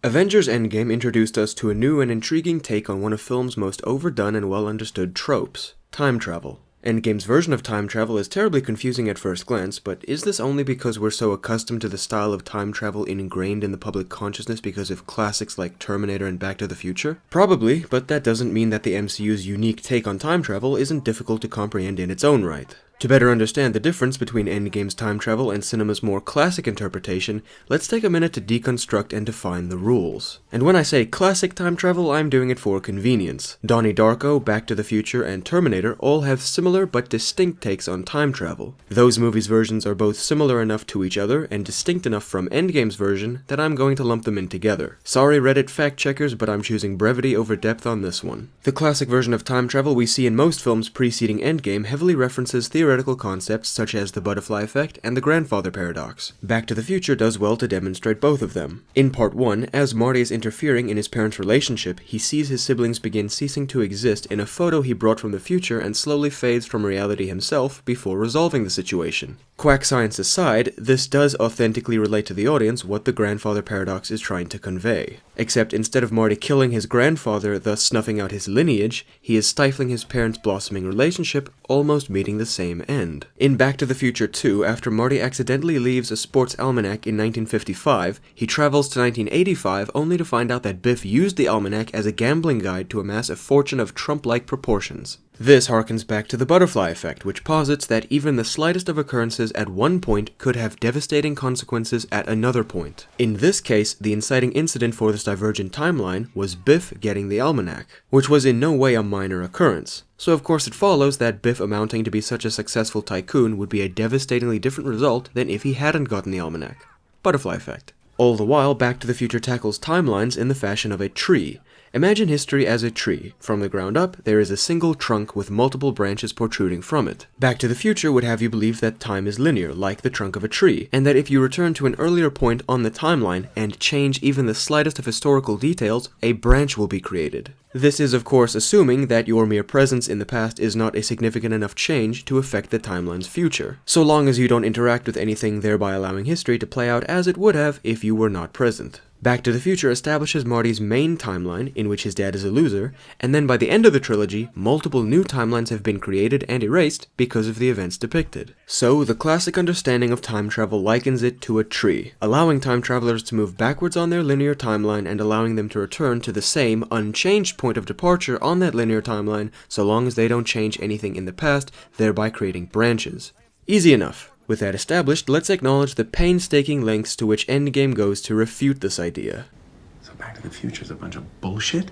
Avengers Endgame introduced us to a new and intriguing take on one of film's most overdone and well-understood tropes, time travel. Endgame's version of time travel is terribly confusing at first glance, but is this only because we're so accustomed to the style of time travel ingrained in the public consciousness because of classics like Terminator and Back to the Future? Probably, but that doesn't mean that the MCU's unique take on time travel isn't difficult to comprehend in its own right. To better understand the difference between Endgame's time travel and cinema's more classic interpretation, let's take a minute to deconstruct and define the rules. And when I say classic time travel, I'm doing it for convenience. Donnie Darko, Back to the Future, and Terminator all have similar but distinct takes on time travel. Those movies' versions are both similar enough to each other and distinct enough from Endgame's version that I'm going to lump them in together. Sorry Reddit fact checkers, but I'm choosing brevity over depth on this one. The classic version of time travel we see in most films preceding Endgame heavily references theoretical concepts such as the butterfly effect and the grandfather paradox. Back to the Future does well to demonstrate both of them. In part 1, as Marty is interfering in his parents' relationship, he sees his siblings begin ceasing to exist in a photo he brought from the future and slowly fades from reality himself before resolving the situation. Quack science aside, this does authentically relate to the audience what the grandfather paradox is trying to convey. Except instead of Marty killing his grandfather, thus snuffing out his lineage, he is stifling his parents' blossoming relationship, almost meeting the same end. In Back to the Future 2, after Marty accidentally leaves a sports almanac in 1955, he travels to 1985 only to find out that Biff used the almanac as a gambling guide to amass a fortune of Trump-like proportions. This harkens back to the butterfly effect, which posits that even the slightest of occurrences at one point could have devastating consequences at another point. In this case, the inciting incident for this divergent timeline was Biff getting the almanac, which was in no way a minor occurrence. So of course it follows that Biff amounting to be such a successful tycoon would be a devastatingly different result than if he hadn't gotten the almanac. Butterfly effect. All the while, Back to the Future tackles timelines in the fashion of a tree. Imagine history as a tree. From the ground up, there is a single trunk with multiple branches protruding from it. Back to the Future would have you believe that time is linear, like the trunk of a tree, and that if you return to an earlier point on the timeline and change even the slightest of historical details, a branch will be created. This is of course assuming that your mere presence in the past is not a significant enough change to affect the timeline's future, so long as you don't interact with anything, thereby allowing history to play out as it would have if you were not present. Back to the Future establishes Marty's main timeline, in which his dad is a loser, and then by the end of the trilogy, multiple new timelines have been created and erased because of the events depicted. So, the classic understanding of time travel likens it to a tree, allowing time travelers to move backwards on their linear timeline and allowing them to return to the same, unchanged point of departure on that linear timeline so long as they don't change anything in the past, thereby creating branches. Easy enough. With that established, let's acknowledge the painstaking lengths to which Endgame goes to refute this idea. So Back to the Future is a bunch of bullshit?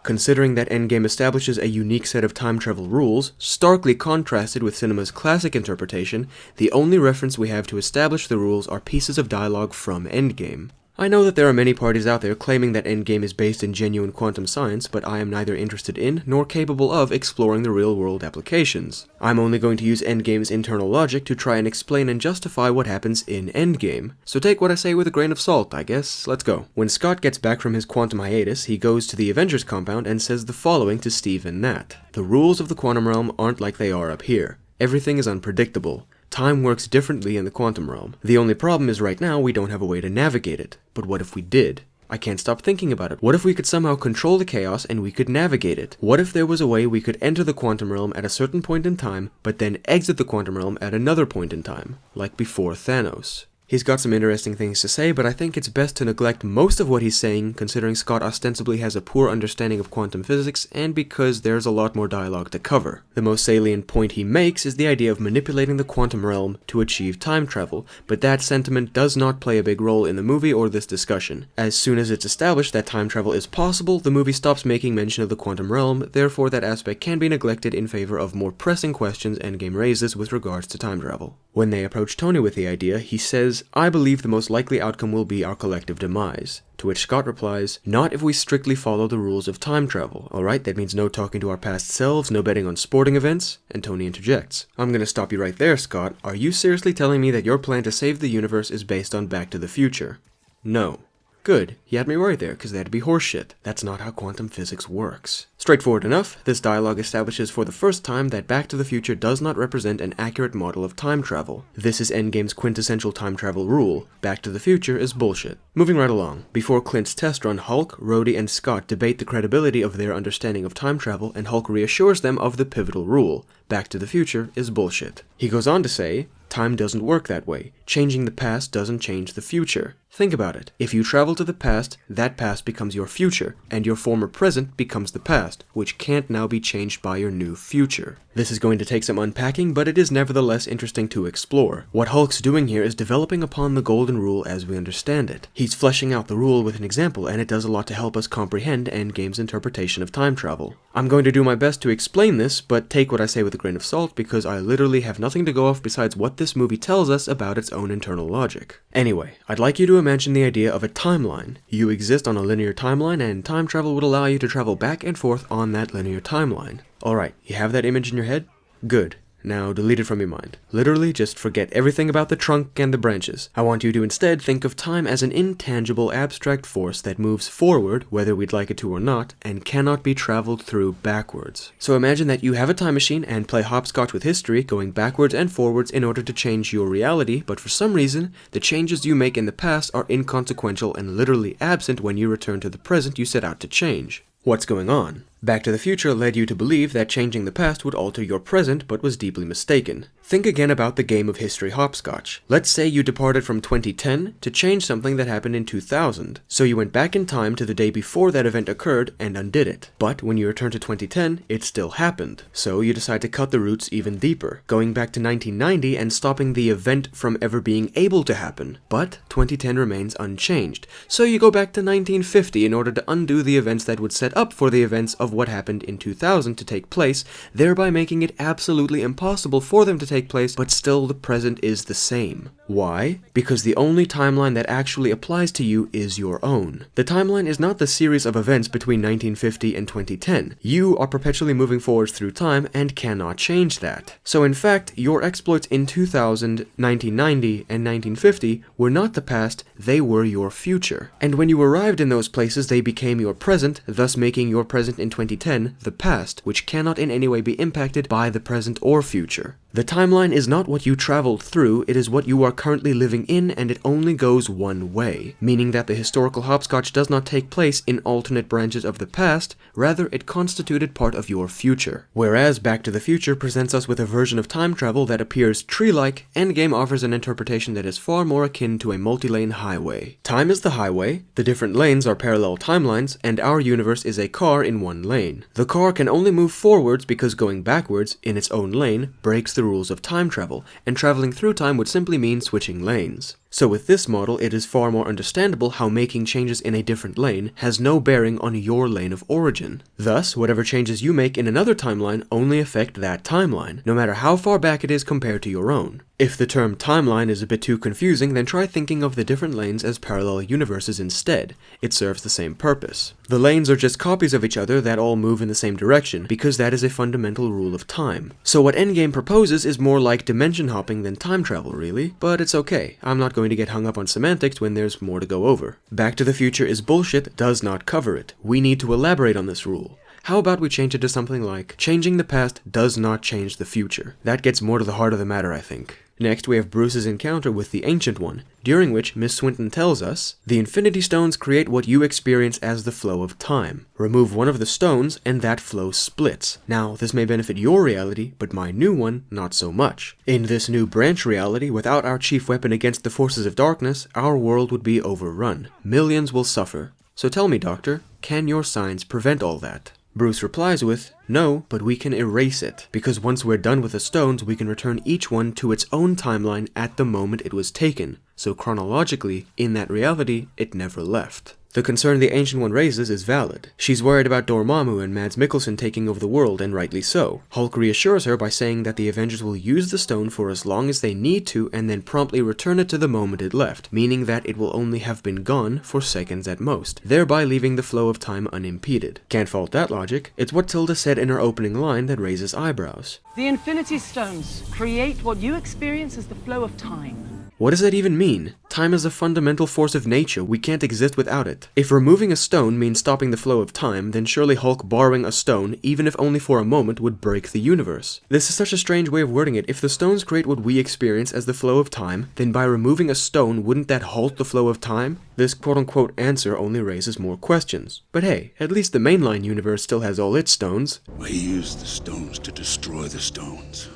Considering that Endgame establishes a unique set of time travel rules, starkly contrasted with cinema's classic interpretation, the only reference we have to establish the rules are pieces of dialogue from Endgame. I know that there are many parties out there claiming that Endgame is based in genuine quantum science, but I am neither interested in nor capable of exploring the real-world applications. I'm only going to use Endgame's internal logic to try and explain and justify what happens in Endgame. So take what I say with a grain of salt, I guess. Let's go. When Scott gets back from his quantum hiatus, he goes to the Avengers compound and says the following to Steve and Nat. The rules of the quantum realm aren't like they are up here. Everything is unpredictable. Time works differently in the quantum realm. The only problem is right now we don't have a way to navigate it. But what if we did? I can't stop thinking about it. What if we could somehow control the chaos and we could navigate it? What if there was a way we could enter the quantum realm at a certain point in time, but then exit the quantum realm at another point in time? Like before Thanos. He's got some interesting things to say, but I think it's best to neglect most of what he's saying, considering Scott ostensibly has a poor understanding of quantum physics, and because there's a lot more dialogue to cover. The most salient point he makes is the idea of manipulating the quantum realm to achieve time travel, but that sentiment does not play a big role in the movie or this discussion. As soon as it's established that time travel is possible, the movie stops making mention of the quantum realm, therefore that aspect can be neglected in favor of more pressing questions Endgame raises with regards to time travel. When they approach Tony with the idea, he says, "I believe the most likely outcome will be our collective demise." To which Scott replies, "Not if we strictly follow the rules of time travel. Alright, that means no talking to our past selves, no betting on sporting events." And Tony interjects, "I'm gonna stop you right there, Scott. Are you seriously telling me that your plan to save the universe is based on Back to the Future?" "No." Good, he had me worried there, because that'd be horseshit. That's not how quantum physics works. Straightforward enough, this dialogue establishes for the first time that Back to the Future does not represent an accurate model of time travel. This is Endgame's quintessential time travel rule: Back to the Future is bullshit. Moving right along, before Clint's test run, Hulk, Rhodey, and Scott debate the credibility of their understanding of time travel, and Hulk reassures them of the pivotal rule: Back to the Future is bullshit. He goes on to say, time doesn't work that way. Changing the past doesn't change the future. Think about it. If you travel to the past, that past becomes your future, and your former present becomes the past, which can't now be changed by your new future. This is going to take some unpacking, but it is nevertheless interesting to explore. What Hulk's doing here is developing upon the golden rule as we understand it. He's fleshing out the rule with an example, and it does a lot to help us comprehend Endgame's interpretation of time travel. I'm going to do my best to explain this, but take what I say with a grain of salt, because I literally have nothing to go off besides what this movie tells us about its own internal logic. Anyway, I'd like you to imagine the idea of a timeline. You exist on a linear timeline, and time travel would allow you to travel back and forth on that linear timeline. Alright, you have that image in your head? Good. Now delete it from your mind. Literally, just forget everything about the trunk and the branches. I want you to instead think of time as an intangible, abstract force that moves forward, whether we'd like it to or not, and cannot be traveled through backwards. So imagine that you have a time machine and play hopscotch with history, going backwards and forwards in order to change your reality, but for some reason, the changes you make in the past are inconsequential and literally absent when you return to the present you set out to change. What's going on? Back to the Future led you to believe that changing the past would alter your present, but was deeply mistaken. Think again about the game of history hopscotch. Let's say you departed from 2010 to change something that happened in 2000. So you went back in time to the day before that event occurred and undid it. But when you return to 2010, it still happened. So you decide to cut the roots even deeper, going back to 1990 and stopping the event from ever being able to happen. But 2010 remains unchanged. So you go back to 1950 in order to undo the events that would set up for the events of what happened in 2000 to take place, thereby making it absolutely impossible for them to take place, but still the present is the same. Why? Because the only timeline that actually applies to you is your own. The timeline is not the series of events between 1950 and 2010. You are perpetually moving forwards through time and cannot change that. So in fact, your exploits in 2000, 1990, and 1950 were not the past, they were your future. And when you arrived in those places, they became your present, thus making your present in 2010 the past, which cannot in any way be impacted by the present or future. The timeline is not what you traveled through, it is what you are currently living in, and it only goes one way, meaning that the historical hopscotch does not take place in alternate branches of the past, rather it constituted part of your future. Whereas Back to the Future presents us with a version of time travel that appears tree-like, Endgame offers an interpretation that is far more akin to a multilane highway. Time is the highway, the different lanes are parallel timelines, and our universe is a car in one lane. The car can only move forwards because going backwards, in its own lane, breaks the rules of time travel, and traveling through time would simply mean switching lanes. So with this model, it is far more understandable how making changes in a different lane has no bearing on your lane of origin. Thus, whatever changes you make in another timeline only affect that timeline, no matter how far back it is compared to your own. If the term timeline is a bit too confusing, then try thinking of the different lanes as parallel universes instead. It serves the same purpose. The lanes are just copies of each other that all move in the same direction, because that is a fundamental rule of time. So what Endgame proposes is more like dimension hopping than time travel, really. But it's okay, I'm not going to get hung up on semantics when there's more to go over. Back to the Future is bullshit does not cover it. We need to elaborate on this rule. How about we change it to something like, changing the past does not change the future. That gets more to the heart of the matter, I think. Next, we have Bruce's encounter with the Ancient One, during which Miss Swinton tells us, the Infinity Stones create what you experience as the flow of time. Remove one of the stones, and that flow splits. Now, this may benefit your reality, but my new one, not so much. In this new branch reality, without our chief weapon against the forces of darkness, our world would be overrun. Millions will suffer. So tell me, Doctor, can your science prevent all that? Bruce replies with, no, but we can erase it, because once we're done with the stones, we can return each one to its own timeline at the moment it was taken, so chronologically, in that reality, it never left. The concern the Ancient One raises is valid. She's worried about Dormammu and Mads Mikkelsen taking over the world, and rightly so. Hulk reassures her by saying that the Avengers will use the stone for as long as they need to and then promptly return it to the moment it left, meaning that it will only have been gone for seconds at most, thereby leaving the flow of time unimpeded. Can't fault that logic. It's what Tilda said in her opening line that raises eyebrows. The Infinity Stones create what you experience as the flow of time. What does that even mean? Time is a fundamental force of nature, we can't exist without it. If removing a stone means stopping the flow of time, then surely Hulk borrowing a stone, even if only for a moment, would break the universe. This is such a strange way of wording it. If the stones create what we experience as the flow of time, then by removing a stone, wouldn't that halt the flow of time? This quote-unquote answer only raises more questions. But hey, at least the mainline universe still has all its stones. We use the stones to destroy the stones.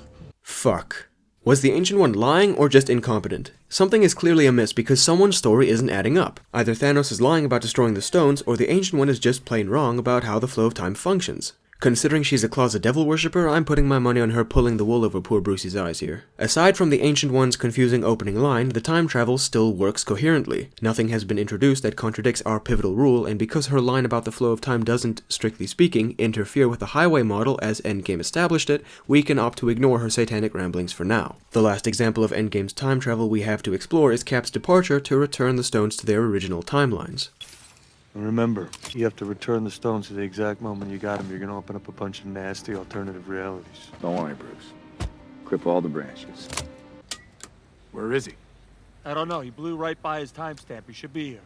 Fuck. Was the Ancient One lying or just incompetent? Something is clearly amiss because someone's story isn't adding up. Either Thanos is lying about destroying the stones, or the Ancient One is just plain wrong about how the flow of time functions. Considering she's a closet devil worshipper, I'm putting my money on her pulling the wool over poor Brucey's eyes here. Aside from the Ancient One's confusing opening line, the time travel still works coherently. Nothing has been introduced that contradicts our pivotal rule, and because her line about the flow of time doesn't, strictly speaking, interfere with the highway model as Endgame established it, we can opt to ignore her satanic ramblings for now. The last example of Endgame's time travel we have to explore is Cap's departure to return the stones to their original timelines. And remember, you have to return the stones to the exact moment you got them. You're gonna open up a bunch of nasty alternative realities. Don't worry, Bruce. Clip all the branches. Where is he? I don't know. He blew right by his timestamp. He should be here.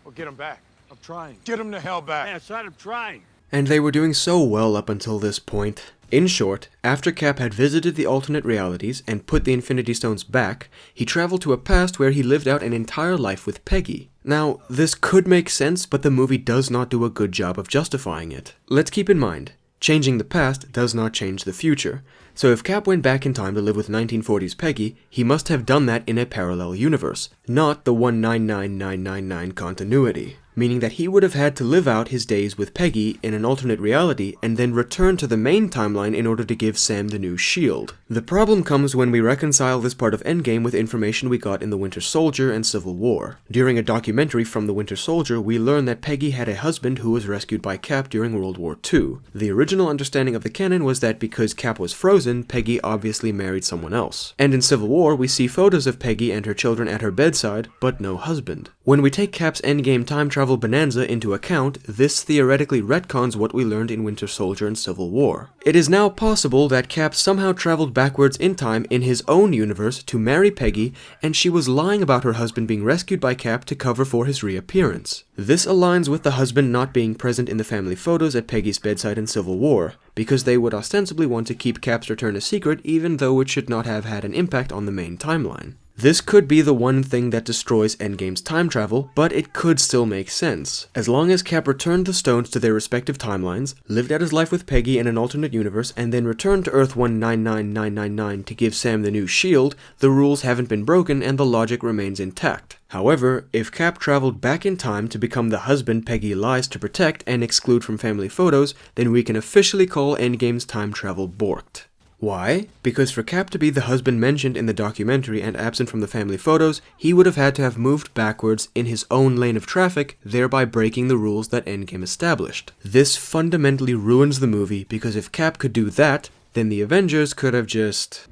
Well, get him back. I'm trying. Get him the hell back. Yeah, son, I'm trying. And they were doing so well up until this point. In short, after Cap had visited the alternate realities and put the Infinity Stones back, he traveled to a past where he lived out an entire life with Peggy. Now, this could make sense, but the movie does not do a good job of justifying it. Let's keep in mind, changing the past does not change the future. So if Cap went back in time to live with 1940s Peggy, he must have done that in a parallel universe, not the 199999 continuity. Meaning that he would have had to live out his days with Peggy in an alternate reality and then return to the main timeline in order to give Sam the new shield. The problem comes when we reconcile this part of Endgame with information we got in The Winter Soldier and Civil War. During a documentary from The Winter Soldier, we learn that Peggy had a husband who was rescued by Cap during World War II. The original understanding of the canon was that because Cap was frozen, Peggy obviously married someone else. And in Civil War, we see photos of Peggy and her children at her bedside, but no husband. When we take Cap's Endgame time travel bonanza into account, this theoretically retcons what we learned in Winter Soldier and Civil War. It is now possible that Cap somehow traveled backwards in time in his own universe to marry Peggy, and she was lying about her husband being rescued by Cap to cover for his reappearance. This aligns with the husband not being present in the family photos at Peggy's bedside in Civil War, because they would ostensibly want to keep Cap's return a secret even though it should not have had an impact on the main timeline. This could be the one thing that destroys Endgame's time travel, but it could still make sense. As long as Cap returned the stones to their respective timelines, lived out his life with Peggy in an alternate universe, and then returned to Earth 199999 to give Sam the new shield, the rules haven't been broken and the logic remains intact. However, if Cap traveled back in time to become the husband Peggy lies to protect and exclude from family photos, then we can officially call Endgame's time travel borked. Why? Because for Cap to be the husband mentioned in the documentary and absent from the family photos, he would have had to have moved backwards in his own lane of traffic, thereby breaking the rules that Endgame established. This fundamentally ruins the movie because if Cap could do that, then the Avengers could have just...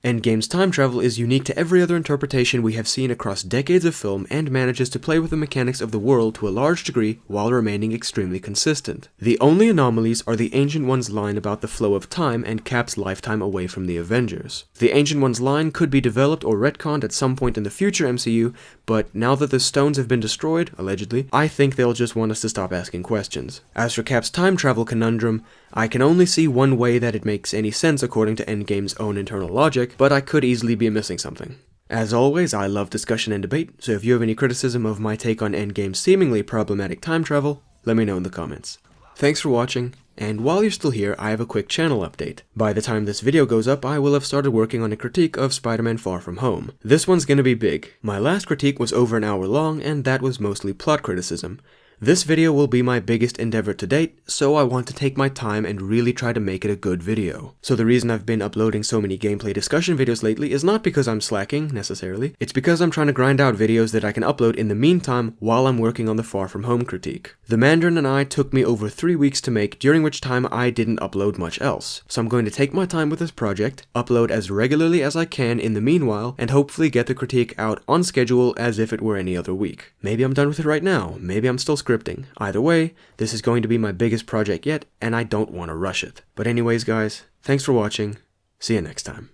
Endgame's time travel is unique to every other interpretation we have seen across decades of film and manages to play with the mechanics of the world to a large degree while remaining extremely consistent. The only anomalies are the Ancient One's line about the flow of time and Cap's lifetime away from the Avengers. The Ancient One's line could be developed or retconned at some point in the future MCU, but now that the stones have been destroyed, allegedly, I think they'll just want us to stop asking questions. As for Cap's time travel conundrum, I can only see one way that it makes any sense according to Endgame's own internal logic, but I could easily be missing something. As always, I love discussion and debate, so if you have any criticism of my take on Endgame's seemingly problematic time travel, let me know in the comments. Thanks for watching, and while you're still here, I have a quick channel update. By the time this video goes up, I will have started working on a critique of Spider-Man Far From Home. This one's gonna be big. My last critique was over an hour long, and that was mostly plot criticism. This video will be my biggest endeavor to date, so I want to take my time and really try to make it a good video. So the reason I've been uploading so many gameplay discussion videos lately is not because I'm slacking, necessarily. It's because I'm trying to grind out videos that I can upload in the meantime while I'm working on the Far From Home critique. The Mandarin and I took me over 3 weeks to make, during which time I didn't upload much else. So I'm going to take my time with this project, upload as regularly as I can in the meanwhile, and hopefully get the critique out on schedule as if it were any other week. Maybe I'm done with it right now, maybe I'm still scripting. Either way, this is going to be my biggest project yet, and I don't want to rush it. But anyways guys, thanks for watching. See you next time.